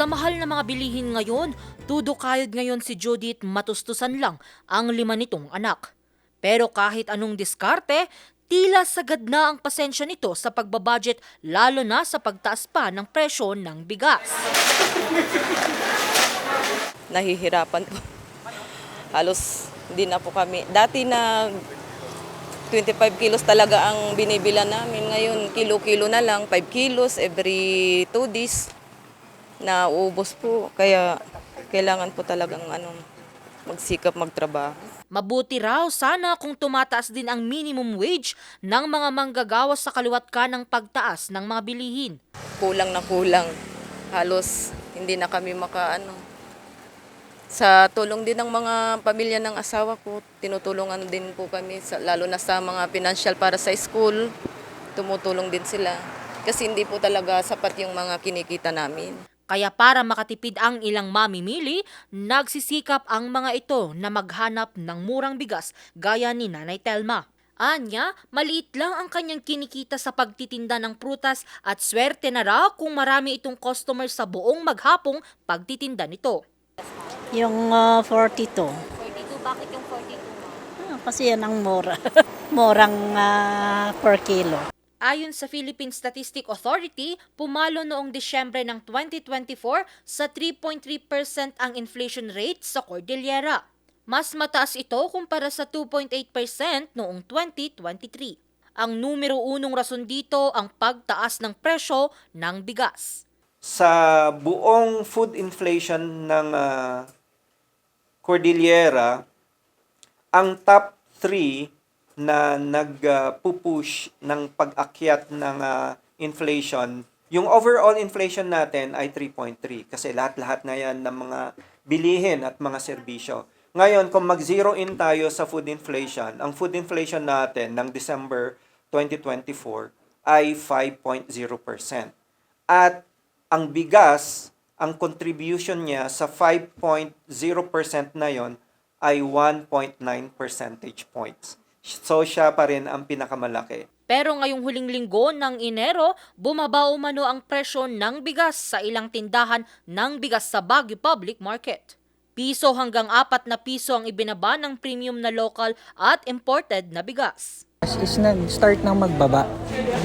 Sa mahal na mga bilihin ngayon, tudukayod ngayon si Judith matustusan lang ang 5 nitong anak. Pero kahit anong diskarte, tila sagad na ang pasensya nito sa pagbabudget lalo na sa pagtaas pa ng presyo ng bigas. Nahihirapan po. Halos hindi na po kami. Dati na 25 kilos talaga ang binibila namin. Ngayon, kilo-kilo na lang, 5 kilos every 2 days. Naubos po. Kaya kailangan po talagang magsikap magtrabaho. Mabuti raw sana kung tumataas din ang minimum wage ng mga manggagawa sa kaliwat ka ng pagtaas ng mga bilihin. Kulang na kulang. Halos hindi na kami Sa tulong din ng mga pamilya ng asawa ko, tinutulungan din po kami, lalo na sa mga financial para sa school, tumutulong din sila. Kasi hindi po talaga sapat yung mga kinikita namin. Kaya para makatipid ang ilang mamimili, nagsisikap ang mga ito na maghanap ng murang bigas gaya ni Nanay Telma. Anya, maliit lang ang kanyang kinikita sa pagtitinda ng prutas at swerte na raw kung marami itong customer sa buong maghapong pagtitinda nito. Yung 42. 42, bakit yung 42? Kasi yan ang mura. Murang per kilo. Ayon sa Philippine Statistic Authority, pumalo noong Disyembre ng 2024 sa 3.3% ang inflation rate sa Cordillera. Mas mataas ito kumpara sa 2.8% noong 2023. Ang numero unong rason dito ang pagtaas ng presyo ng bigas. Sa buong food inflation ng Cordillera, ang top 3 na nagpupush ng pag-akyat ng inflation, yung overall inflation natin ay 3.3 kasi lahat-lahat na yan ng mga bilihin at mga serbisyo. Ngayon, kung mag-zero in tayo sa food inflation, ang food inflation natin ng December 2024 ay 5.0%. At ang bigas, ang contribution niya sa 5.0% na yon ay 1.9 percentage points. So siya pa rin ang pinakamalaki. Pero ngayong huling linggo ng Enero, bumaba umano ang presyo ng bigas sa ilang tindahan ng bigas sa Baguio Public Market. Piso hanggang 4 na piso ang ibinaba ng premium na local at imported na bigas. Is nag-start ng magbaba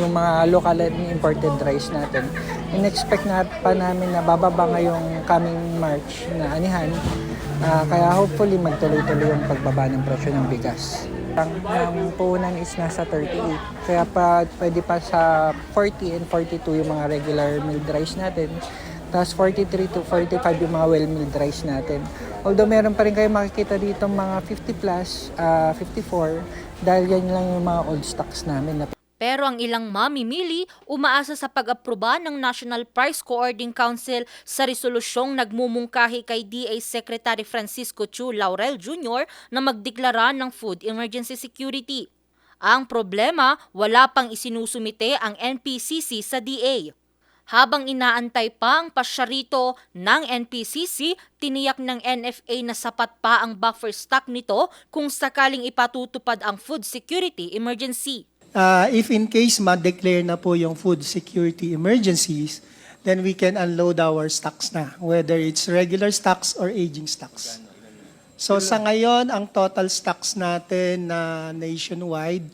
yung mga local and imported rice natin. In-expect na pa namin na bababa ngayong coming March na anihan. Kaya hopefully magtuloy-tuloy yung pagbaba ng presyo ng bigas. Ang puhunan is nasa 38. Kaya pwede pa sa 40 and 42 yung mga regular milled rice natin. Tapos 43 to 45 yung mga well-milled rice natin. Although meron pa rin kayo makikita dito mga 50 plus, 54, dahil yan lang yung mga old stocks namin. Pero ang ilang mamimili umaasa sa pag-aproba ng National Price Coordinating Council sa resolusyong nagmumungkahi kay DA Secretary Francisco Chu Laurel Jr. na magdeklara ng food emergency security. Ang problema, wala pang isinusumite ang NPCC sa DA. Habang inaantay pa ang pasyarito ng NPCC, tiniyak ng NFA na sapat pa ang buffer stock nito kung sakaling ipatutupad ang food security emergency. If in case ma-declare na po yung food security emergencies, then we can unload our stocks na, whether it's regular stocks or aging stocks. So sa ngayon, ang total stocks natin na nationwide,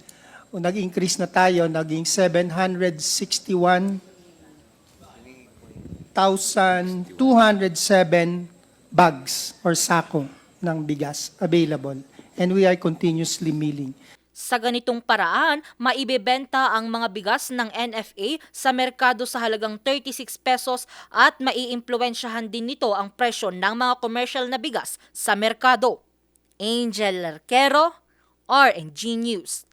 nag-increase na tayo, naging 761,207 bags or sako ng bigas available. And we are continuously milling. Sa ganitong paraan, maibebenta ang mga bigas ng NFA sa merkado sa halagang 36 pesos at maiimpluwensyahan din nito ang presyo ng mga commercial na bigas sa merkado. Angel Larquero, RNG News.